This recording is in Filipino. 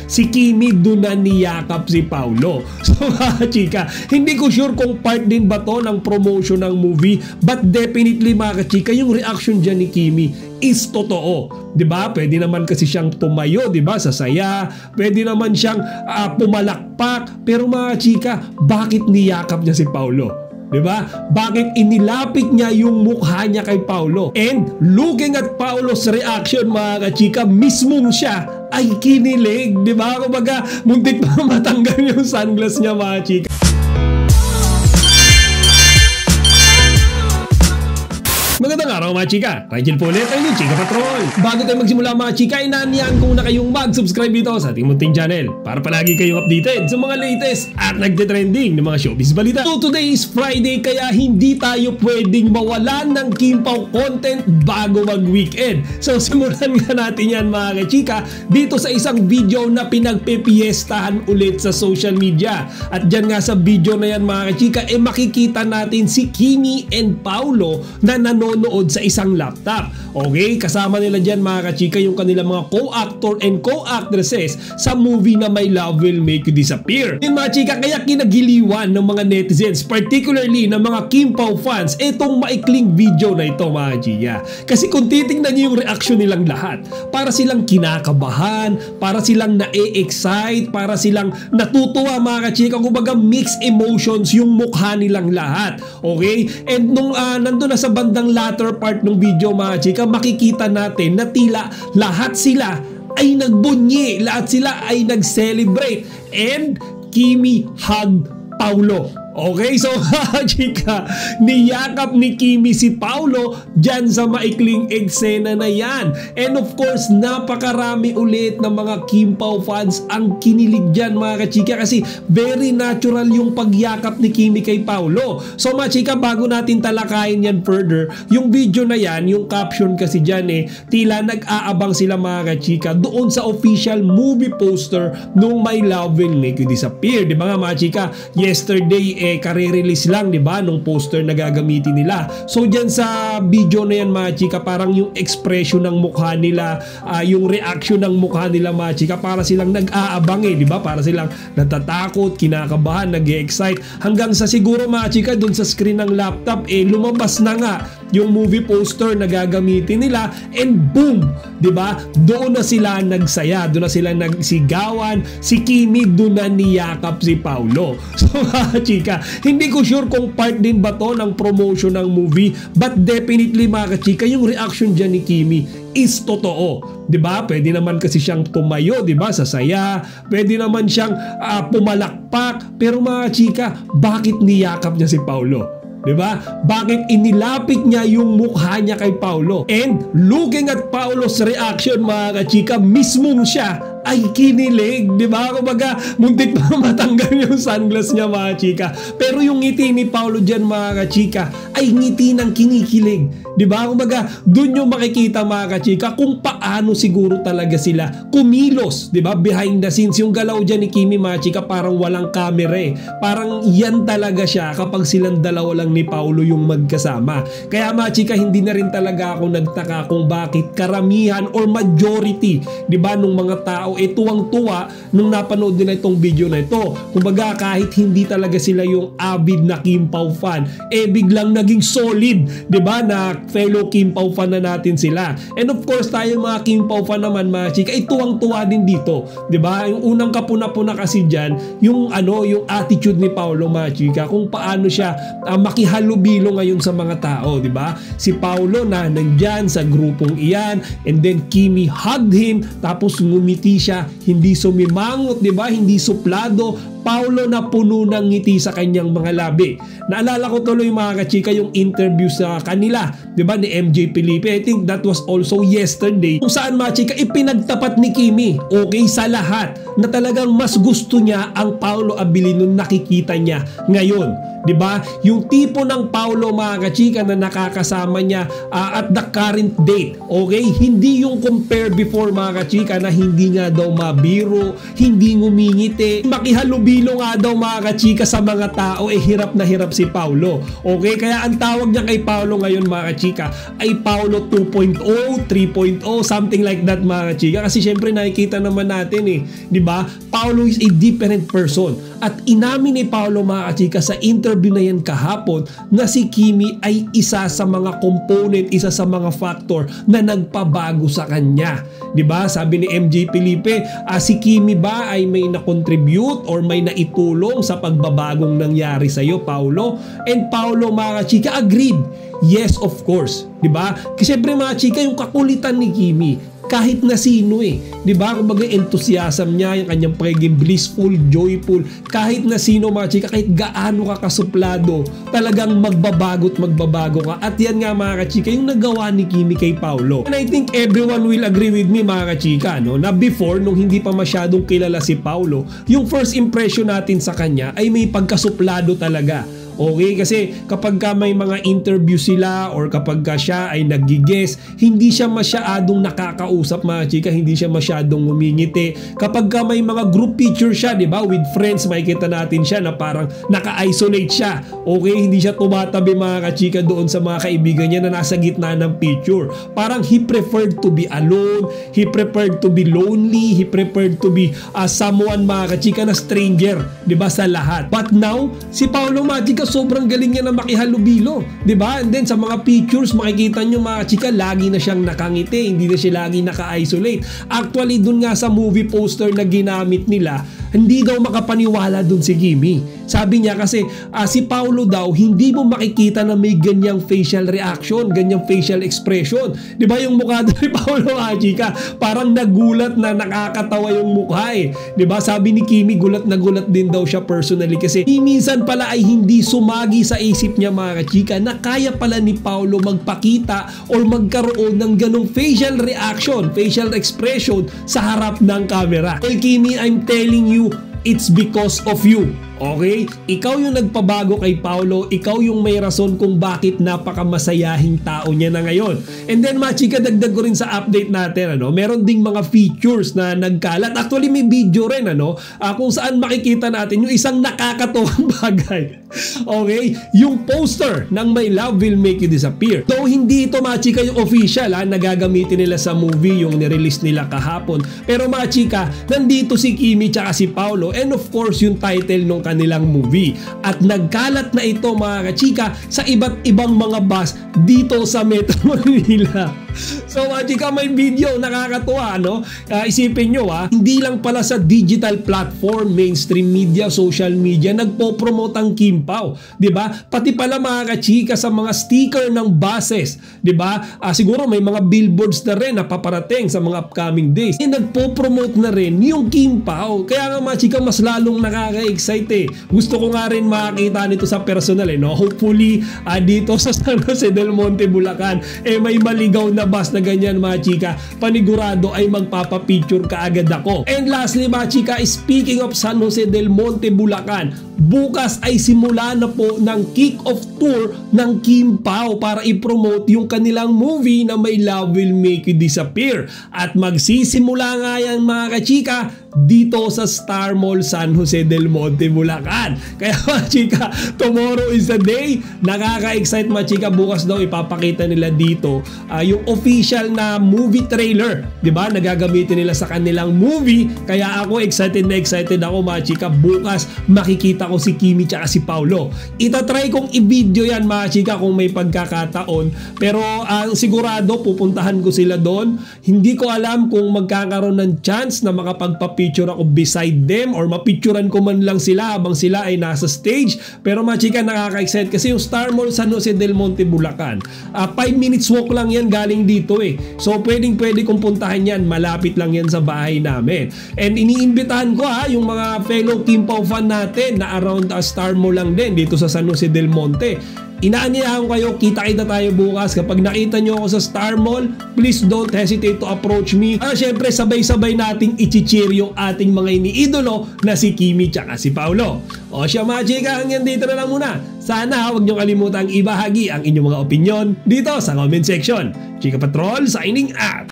si Kimi doon na niyakap si Paulo. So mga chika, hindi ko sure kung part din ba to ng promotion ng movie, but definitely mga chika, yung reaction dyan ni Kimi is totoo. 'Di ba? Pwede naman kasi siyang tumayo, 'di ba? Sa saya, pwede naman siyang pumalakpak, pero mga chika, bakit niyakap niya si Paulo? 'Di ba? Bakit inilapit niya yung mukha niya kay Paulo? And looking at Paulo's reaction mga chika, mismong siya ay kinilig, 'di ba? Kumbaga, muntik pa matanggal yung sunglass niya mga chika. Magandang araw mga chika, Rigel po ulit ang inyong Chika Patrol. Bago tayo magsimula mga chika, inaanyahan ko na kayong mag-subscribe dito sa ating munting channel para palagi kayong updated sa mga latest at nagte-trending ng mga showbiz balita. So today is Friday, kaya hindi tayo pwedeng mawalan ng Kim Pao content bago mag-weekend. So simulan nga natin yan mga chika dito sa isang video na pinagpepiestahan ulit sa social media. At dyan nga sa video na yan mga chika, makikita natin si Kimi and Paulo na nanonood sa isang laptop. Okay, kasama nila dyan mga kachika yung kanilang mga co-actor and co-actresses sa movie na My Love Will Make You Disappear. Yung mga chika, kaya kinagiliwan ng mga netizens, particularly ng mga Kim Pao fans, itong maikling video na ito mga chika. Kasi kung titingnan niyo yung reaction nilang lahat, para silang kinakabahan, para silang na-excite, para silang natutuwa mga kachika, kumbaga mixed emotions yung mukha nilang lahat. Okay, and nung nandun na sa bandang latter part ng video mga chika, makikita natin na tila lahat sila ay nagbunyi, lahat sila ay nag-celebrate, and Kimi hugged Paulo. Okay, so chika, niyakap ni Kimi si Paulo dyan sa maikling eksena na yan. And of course, napakarami ulit ng mga Kim Pao fans ang kinilig dyan mga kachika, kasi very natural yung pagyakap ni Kimi kay Paulo. So mga chika, bago natin talakayin yan further, yung video na yan, yung caption kasi dyan tila nag-aabang sila mga kachika doon sa official movie poster nung My Love Will Make You Disappear. Di ba nga mga chika, yesterday kare-release lang, di ba, nung poster na gagamitin nila. So dyan sa video na yan mga chika, parang yung expression ng mukha nila, yung reaction ng mukha nila mga chika, para silang nag-aabang di ba? Para silang natatakot, kinakabahan, nag-excite, hanggang sa siguro mga chika dun sa screen ng laptop lumabas na nga yung movie poster na gagamitin nila, and boom, di ba? Doon na sila nagsaya, doon na sila nagsigawan, si Kimi doon na niyakap si Paulo. So chika, hindi ko sure kung part din ba to ng promotion ng movie, but definitely mga chika, yung reaction dyan ni Kimi is totoo. 'Di ba? Pwede naman kasi siyang tumayo, 'di ba? Sa saya, pwede naman siyang pumalakpak, pero mga chika, bakit niyakap niya si Paulo? 'Di ba? Bakit inilapit niya yung mukha niya kay Paulo? And looking at Paulo's reaction mga kachika, mismong siya ay kinilig, di ba? Kumbaga, muntik pa matanggal yung sunglass niya mga chika. Pero yung ngiti ni Paulo dyan mga kachika ay ngiti ng kinikilig, di ba? Kumbaga, dun yung makikita mga kachika kung paano siguro talaga sila kumilos, di ba? Behind the scenes, yung galaw dyan ni Kimi mga chika, parang walang camera Parang yan talaga siya kapag silang dalawa lang ni Paulo yung magkasama. Kaya mga chika, hindi na rin talaga ako nagtaka kung bakit karamihan or majority, di ba, nung mga tao tuwang-tuwa nung napanood nila itong video na ito. Kumbaga, kahit hindi talaga sila yung avid na Kim Pao fan, biglang naging solid, di ba, na fellow Kim Pao fan na natin sila. And of course, tayo mga Kim Pao fan naman mga chika, tuwang-tuwa din dito, di ba? Yung unang kapuna-puna kasi dyan, yung yung attitude ni Paulo mga chika, kung paano siya makihalubilo ngayon sa mga tao, di ba? Si Paulo na nandyan sa grupong iyan, and then Kimi hugged him, tapos ngumiti siya, hindi sumimangot, di ba? Hindi suplado. Paulo na puno ng ngiti sa kanyang mga labi. Naalala ko tuloy mga kachika yung interview sa kanila, di ba, ni MJ Felipe. I think that was also yesterday, kung saan mga chika, ipinagtapat ni Kimi, okay, sa lahat, na talagang mas gusto niya ang Paulo Abilino nakikita niya ngayon. Di ba? Yung tipo ng Paulo mga kachika na nakakasama niya at the current date, okay? Hindi yung compare before mga kachika na hindi nga daw mabiro, hindi ngumingiti, makihalubilo nga daw mga kachika sa mga tao, hirap na hirap si Paulo. Okay? Kaya ang tawag niya kay Paulo ngayon mga kachika ay Paulo 2.0, 3.0, something like that mga kachika. Kasi syempre nakikita naman natin di ba? Paolo is a different person. At inamin ni Paolo mga kachika sa interview na yan kahapon na si Kimi ay isa sa mga component, isa sa mga factor na nagpabago sa kanya. 'Di ba? Sabi ni MJ Felipe, si Kimi ba ay may na-contribute or may naitulong sa pagbabagong nangyari sa iyo, Paolo? And Paolo mga kachika agreed. Yes, of course. 'Di ba? Kasi syempre mga chika, yung kakulitan ni Kimi, kahit na sino 'di ba? Kumbaga enthusiasm niya, yung kanyang pagiging blissful, joyful, kahit na sino mga chika, kahit gaano ka kasuplado, talagang magbabago ka. At yan nga mga kachika, yung nagawa ni Kimi kay Paolo. And I think everyone will agree with me mga kachika, no? Na before, nung hindi pa masyadong kilala si Paolo, yung first impression natin sa kanya ay may pagkasuplado talaga. Okay, kasi kapag ka may mga interview sila or kapag ka siya ay nag-guest, hindi siya masyadong nakakausap mga chika, hindi siya masyadong ngumingiti. Kapag ka may mga group picture siya, 'di ba, with friends, makikita natin siya na parang naka-isolate siya. Okay, hindi siya tumatabi mga kachika doon sa mga kaibigan niya na nasa gitna ng picture. Parang he preferred to be alone, he preferred to be lonely, he preferred to be someone mga kachika na stranger, 'di ba, sa lahat. But now, si Paolo mga chika, sobrang galing niya na makihalubilo, 'di ba? And then sa mga pictures makikita niyo mga chika, lagi na siyang nakangiti, hindi na siya lagi naka-isolate. Actually, dun nga sa movie poster na ginamit nila, hindi daw makapaniwala dun si Kimi. Sabi niya kasi si Paolo daw, hindi mo makikita na may ganyang facial reaction, ganyang facial expression. 'Di ba yung mukha ni Paolo mga chika, parang nagulat na, nakakatawa yung mukha 'di ba? Sabi ni Kimi, gulat na gulat din daw siya personally kasi minsan pala ay hindi sumagi sa isip niya mga kachika na kaya pala ni Paolo magpakita or magkaroon ng ganong facial reaction, facial expression sa harap ng camera. Well, Kimi, I'm telling you, it's because of you. Okay? Ikaw yung nagpabago kay Paolo, ikaw yung may rason kung bakit napakamasayahing tao niya na ngayon. And then mga chika, dagdag ko rin sa update natin, meron ding mga features na nagkalat. Actually may video rin kung saan makikita natin yung isang nakakatuwang bagay. Okay? Yung poster ng My Love Will Make You Disappear. Though hindi ito mga chika yung official na gagamitin nila sa movie, yung nirelease nila kahapon. Pero mga chika, nandito si Kimi tsaka si Paolo, and of course yung title ng kanilang movie. At nagkalat na ito mga kachika sa iba't ibang mga bus dito sa Metro Manila. So mga chika, may video, nakakatuwa isipin nyo hindi lang pala sa digital platform, mainstream media, social media nagpo-promote ang Kim Pao, 'di ba? Pati pala mga kachika sa mga sticker ng buses, 'di ba? Siguro may mga billboards na rin na paparating sa mga upcoming days. Nagpo-promote na rin yung Kim Pao. Kaya nga mga chika, mas lalong nakaka-excite. Gusto ko nga rin makita nito sa personal Hopefully dito sa San Jose del Monte, Bulacan may maligaw na bus na ganyan mga chika, panigurado ay magpapapicture kaagad ako. And lastly mga chika, speaking of San Jose del Monte, Bulacan, bukas ay simula na po ng kick-off tour ng Kim Pao para i-promote yung kanilang movie na My Love Will Make You Disappear. At magsisimula nga yan mga kachika dito sa Star Mall San Jose del Monte, Bulacan. Kaya mga chika, tomorrow is the day. Nakaka-excite mga chika, bukas daw ipapakita nila dito yung official na movie trailer, 'di ba? Nagagamitin nila sa kanilang movie. Kaya ako excited ako mga chika, bukas makikita ko si Kimi tsaka si Paolo. Itatry kong i-video yan mga chika kung may pagkakataon, pero sigurado pupuntahan ko sila doon. Hindi ko alam kung magkakaroon ng chance na makapagpa-picture ako beside them or mapicturean ko man lang sila habang sila ay nasa stage. Pero mga chika, nakaka-excite kasi yung Star Mall San Jose del Monte, Bulacan, 5 minutes walk lang yan galing dito So pwede kong puntahan yan, malapit lang yan sa bahay namin. And iniimbitahan ko yung mga fellow Kim Pao fan natin na around Star Mall lang din dito sa San Jose del Monte. Inaanyayahan ko kayo, kita-kita tayo bukas. Kapag nakita nyo ako sa Star Mall, please don't hesitate to approach me. Syempre, sabay-sabay nating i-cheer yung ating mga iniidolo na si Kimi tsaka si Paolo. O siya mga chika, hanggang dito na lang muna. Sana huwag nyo kalimutang ibahagi ang inyong mga opinion dito sa comment section. Chika Patrol signing out!